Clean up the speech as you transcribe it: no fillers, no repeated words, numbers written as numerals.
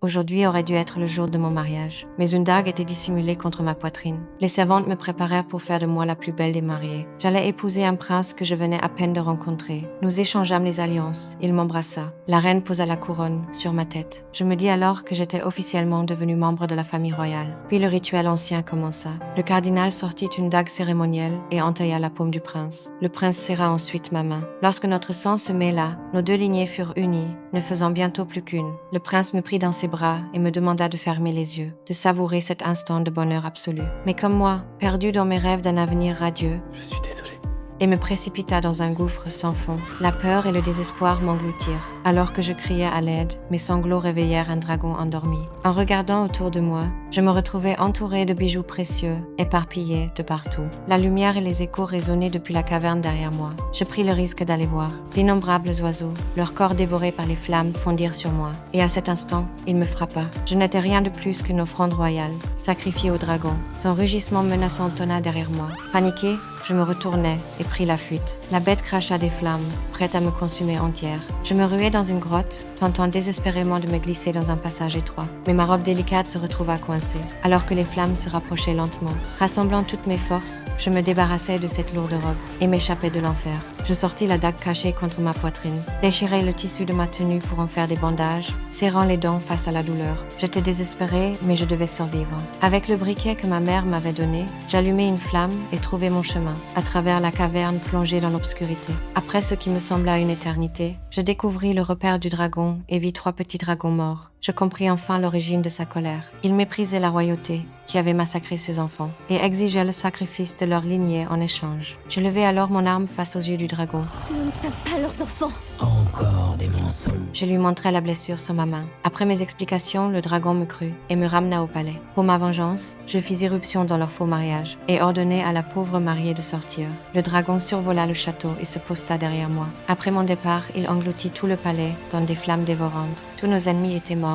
Aujourd'hui aurait dû être le jour de mon mariage, mais une dague était dissimulée contre ma poitrine. Les servantes me préparèrent pour faire de moi la plus belle des mariées. J'allais épouser un prince que je venais à peine de rencontrer. Nous échangeâmes les alliances, il m'embrassa. La reine posa la couronne sur ma tête. Je me dis alors que j'étais officiellement devenue membre de la famille royale. Puis le rituel ancien commença. Le cardinal sortit une dague cérémonielle et entailla la paume du prince. Le prince serra ensuite ma main. Lorsque notre sang se mêla, nos deux lignées furent unies, ne faisant bientôt plus qu'une. Le prince me prit dans ses bras et me demanda de fermer les yeux, de savourer cet instant de bonheur absolu. Mais comme moi, perdu dans mes rêves d'un avenir radieux, Je suis désolé. et me précipita dans un gouffre sans fond. La peur et le désespoir m'engloutirent. Alors que je criais à l'aide, mes sanglots réveillèrent un dragon endormi. En regardant autour de moi, je me retrouvais entourée de bijoux précieux, éparpillés de partout. La lumière et les échos résonnaient depuis la caverne derrière moi. Je pris le risque d'aller voir. D'innombrables oiseaux, leurs corps dévorés par les flammes, fondirent sur moi. Et à cet instant, il me frappa. Je n'étais rien de plus qu'une offrande royale, sacrifiée au dragon. Son rugissement menaçant tonna derrière moi. Paniquée, je me retournai et pris la fuite. La bête cracha des flammes, prête à me consumer entière. Je me ruai dans une grotte, tentant désespérément de me glisser dans un passage étroit. Mais ma robe délicate se retrouva coincée, alors que les flammes se rapprochaient lentement. Rassemblant toutes mes forces, je me débarrassai de cette lourde robe et m'échappai de l'enfer. Je sortis la dague cachée contre ma poitrine, déchirai le tissu de ma tenue pour en faire des bandages, serrant les dents face à la douleur. J'étais désespérée, mais je devais survivre. Avec le briquet que ma mère m'avait donné, j'allumai une flamme et trouvai mon chemin, à travers la caverne plongée dans l'obscurité. Après ce qui me sembla une éternité, je découvris le repère du dragon et vis 3 petits dragons morts. Je compris enfin l'origine de sa colère. Il méprisait la royauté, qui avait massacré ses enfants, et exigeait le sacrifice de leur lignée en échange. Je levai alors mon arme face aux yeux du dragon. Nous ne sommes pas leurs enfants. Encore des mensonges. Je lui montrai la blessure sur ma main. Après mes explications, le dragon me crut et me ramena au palais. Pour ma vengeance, je fis irruption dans leur faux mariage et ordonnai à la pauvre mariée de sortir. Le dragon survola le château et se posta derrière moi. Après mon départ, il engloutit tout le palais dans des flammes dévorantes. Tous nos ennemis étaient morts.